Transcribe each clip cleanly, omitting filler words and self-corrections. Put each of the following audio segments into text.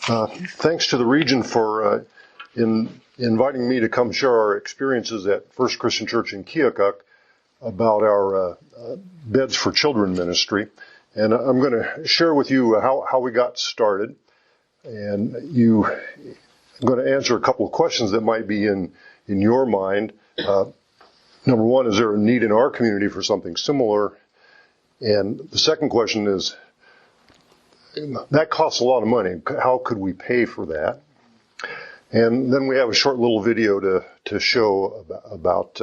Thanks to the region for inviting me to come share our experiences at First Christian Church in Keokuk about our Beds for Children ministry. And I'm going to share with you how we got started. And I'm going to answer a couple of questions that might be in your mind. Number one, is there a need in our community for something similar? And the second question is, that costs a lot of money. How could we pay for that? And then we have a short little video to show about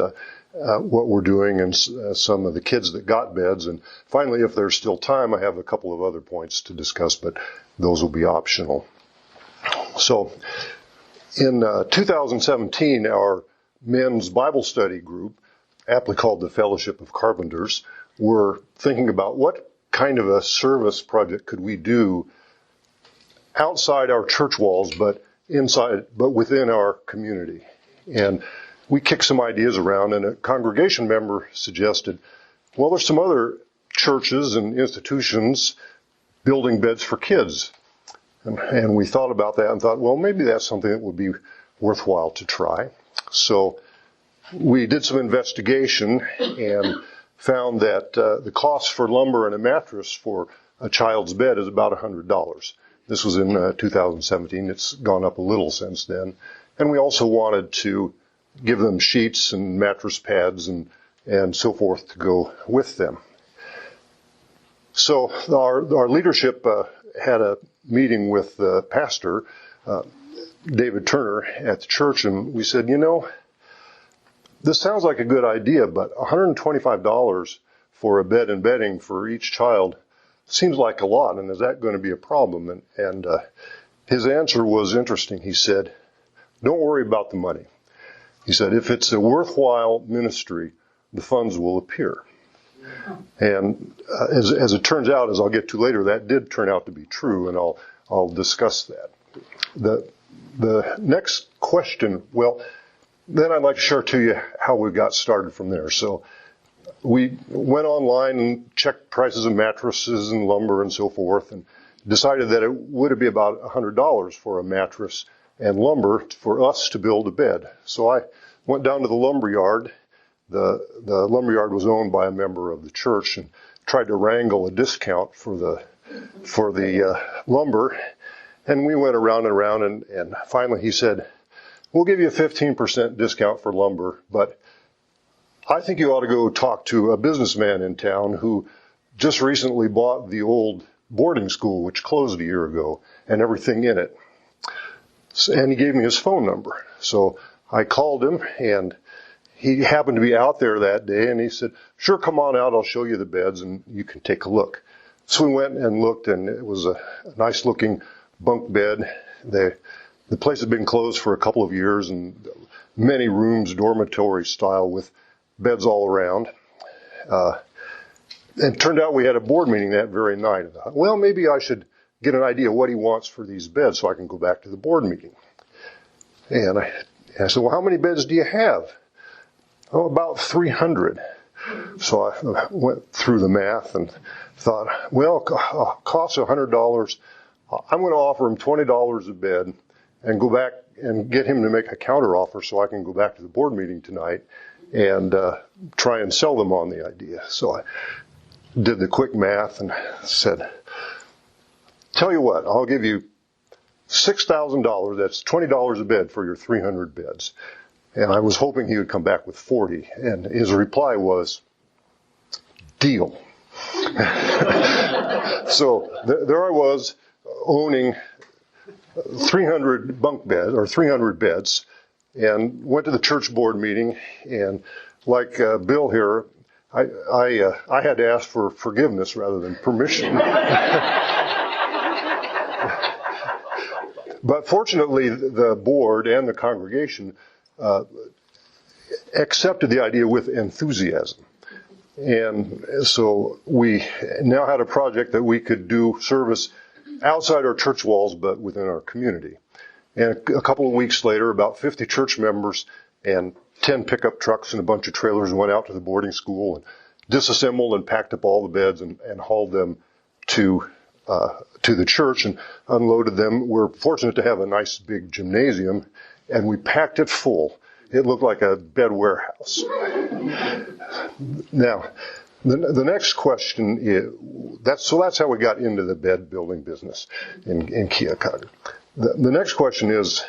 what we're doing and some of the kids that got beds. And finally, if there's still time, I have a couple of other points to discuss, but those will be optional. So in 2017, our men's Bible study group, aptly called the Fellowship of Carpenters, were thinking about what kind of a service project could we do outside our church walls, but within our community. And we kicked some ideas around, and a congregation member suggested, well, there's some other churches and institutions building beds for kids. And we thought about that and thought, well, maybe that's something that would be worthwhile to try. So we did some investigation and found that the cost for lumber and a mattress for a child's bed is about $100. This was in 2017. It's gone up a little since then. And we also wanted to give them sheets and mattress pads and so forth to go with them. So our leadership had a meeting with the pastor, David Turner, at the church, and we said, this sounds like a good idea, but $125 for a bed and bedding for each child seems like a lot, and is that going to be a problem? And his answer was interesting. He said, don't worry about the money. He said, if it's a worthwhile ministry, the funds will appear. And as it turns out, as I'll get to later, that did turn out to be true, and I'll discuss that. The next question, then I'd like to share to you how we got started from there. So we went online and checked prices of mattresses and lumber and so forth, and decided that it would be about $100 for a mattress and lumber for us to build a bed. So I went down to the lumber yard. The lumber yard was owned by a member of the church, and tried to wrangle a discount for the lumber. And we went around and around, and finally he said, we'll give you a 15% discount for lumber, but I think you ought to go talk to a businessman in town who just recently bought the old boarding school, which closed a year ago, and everything in it. And he gave me his phone number. So I called him, and he happened to be out there that day, and he said, sure, come on out, I'll show you the beds, and you can take a look. So we went and looked, and it was a nice-looking bunk bed. The place had been closed for a couple of years, and many rooms, dormitory style, with beds all around. And it turned out we had a board meeting that very night. And I thought, well, maybe I should get an idea of what he wants for these beds so I can go back to the board meeting. And I said, well, how many beds do you have? Oh, about 300. So I went through the math and thought, well, cost $100. I'm going to offer him $20 a bed and go back and get him to make a counter offer so I can go back to the board meeting tonight and try and sell them on the idea. So I did the quick math and said, tell you what, I'll give you $6,000. That's $20 a bed for your 300 beds. And I was hoping he would come back with 40. And his reply was, deal. So there I was, owning 300 bunk beds, or 300 beds, and went to the church board meeting, and like Bill here, I had to ask for forgiveness rather than permission. But fortunately, the board and the congregation accepted the idea with enthusiasm. And so we now had a project that we could do service outside our church walls, but within our community. And a couple of weeks later, about 50 church members and 10 pickup trucks and a bunch of trailers went out to the boarding school and disassembled and packed up all the beds and hauled them to to the church and unloaded them. We're fortunate to have a nice big gymnasium, and we packed it full. It looked like a bed warehouse. Now, the next question is, that's how we got into the bed building business in Keokuk. The next question is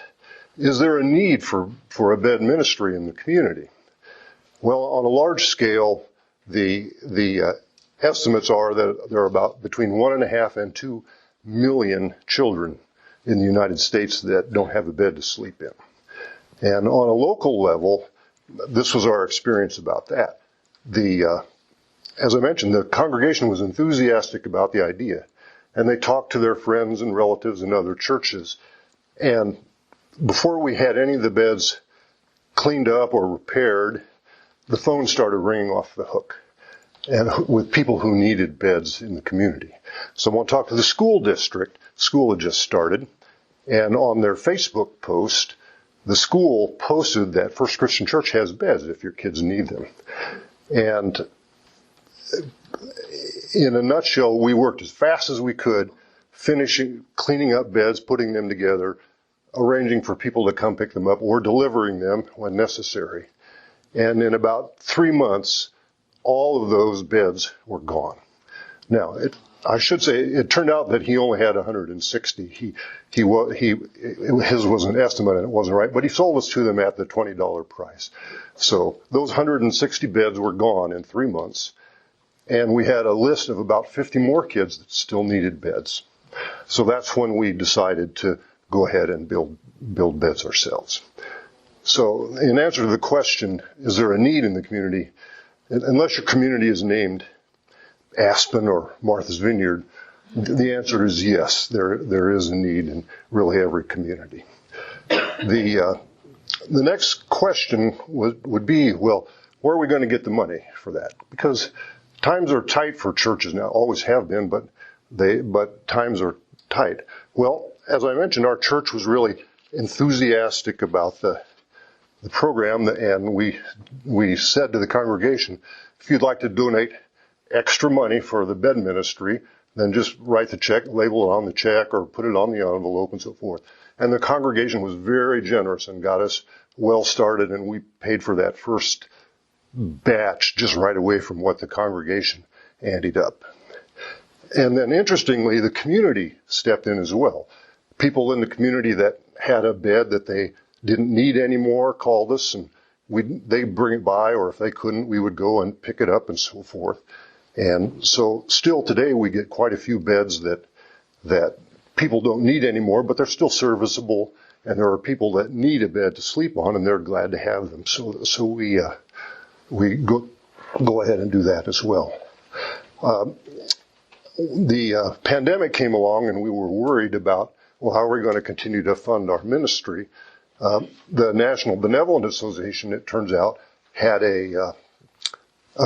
there a need for a bed ministry in the community? Well, on a large scale, the estimates are that there are about between 1.5 and 2 million children in the United States that don't have a bed to sleep in. And on a local level, this was our experience about that. As I mentioned, the congregation was enthusiastic about the idea, and they talked to their friends and relatives in other churches. And before we had any of the beds cleaned up or repaired, the phone started ringing off the hook, and with people who needed beds in the community. Someone talked to the school district. School had just started, and on their Facebook post, the school posted that First Christian Church has beds if your kids need them. And in a nutshell, we worked as fast as we could, cleaning up beds, putting them together, arranging for people to come pick them up or delivering them when necessary. And in about 3 months, all of those beds were gone. Now, I should say it turned out that he only had 160. His was an estimate and it wasn't right, but he sold us to them at the $20 price. So those 160 beds were gone in 3 months. And we had a list of about 50 more kids that still needed beds. So that's when we decided to go ahead and build beds ourselves. So in answer to the question, is there a need in the community? Unless your community is named Aspen or Martha's Vineyard, the answer is yes, there is a need in really every community. The next question would be, well, where are we going to get the money for that? Because times are tight for churches now, always have been, but times are tight. Well, as I mentioned, our church was really enthusiastic about the program, and we said to the congregation, if you'd like to donate extra money for the bed ministry, then just write the check, label it on the check, or put it on the envelope and so forth. And the congregation was very generous and got us well started, and we paid for that first batch just right away from what the congregation anteed up. And then interestingly, the community stepped in as well. People in the community that had a bed that they didn't need anymore called us, and they'd bring it by, or if they couldn't, we would go and pick it up and so forth. And so still today we get quite a few beds that people don't need anymore, but they're still serviceable, and there are people that need a bed to sleep on, and they're glad to have them. So we go ahead and do that as well. The pandemic came along, and we were worried about, well, how are we going to continue to fund our ministry? The National Benevolent Association, it turns out, had a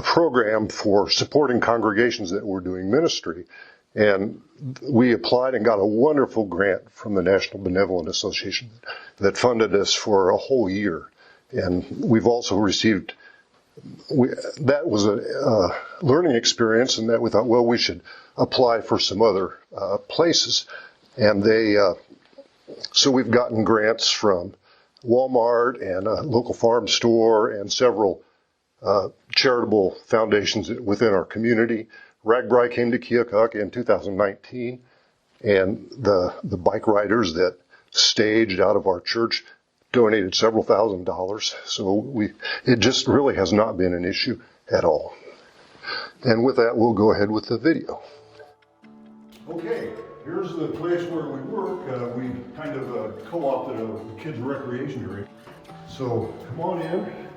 program for supporting congregations that were doing ministry. And we applied and got a wonderful grant from the National Benevolent Association that funded us for a whole year. And we've also received, that was a learning experience, and that we thought, well, we should apply for some other places. And so we've gotten grants from Walmart and a local farm store and several charitable foundations within our community. Ragbri came to Keokuk in 2019, and the bike riders that staged out of our church donated several $1,000s. So it just really has not been an issue at all. And with that, we'll go ahead with the video. Okay, here's the place where we work. We kind of co-opted a kids' recreation area. So come on in,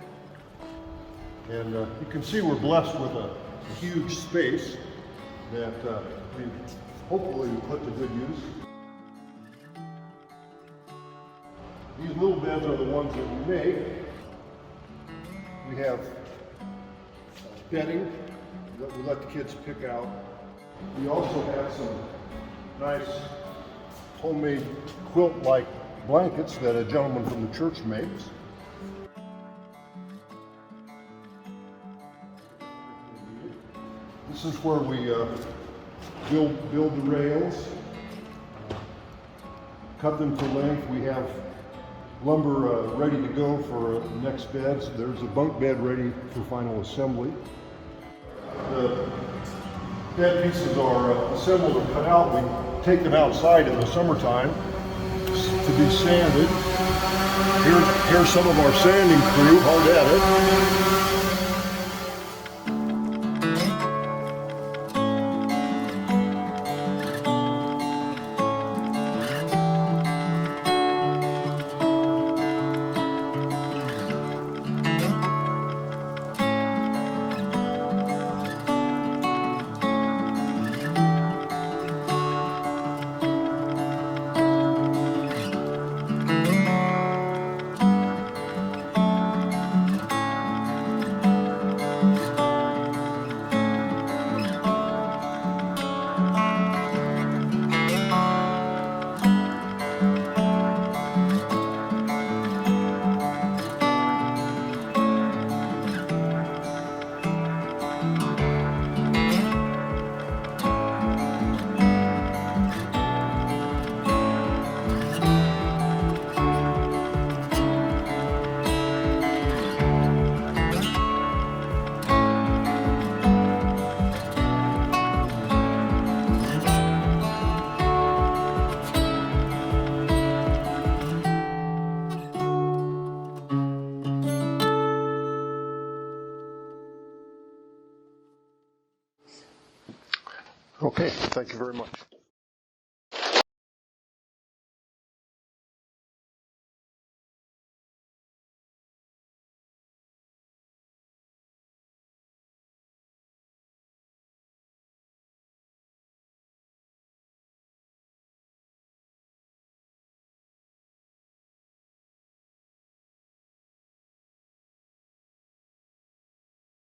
and you can see we're blessed with a huge space that we hopefully put to good use. These little beds are the ones that we make. We have bedding that we let the kids pick out. We also have some nice homemade quilt-like blankets that a gentleman from the church makes. This is where we build the rails, cut them to length. We have lumber ready to go for next beds. There's a bunk bed ready for final assembly. The bed pieces are assembled and cut out. We take them outside in the summertime to be sanded. Here's some of our sanding crew, hard at it. Okay, thank you very much.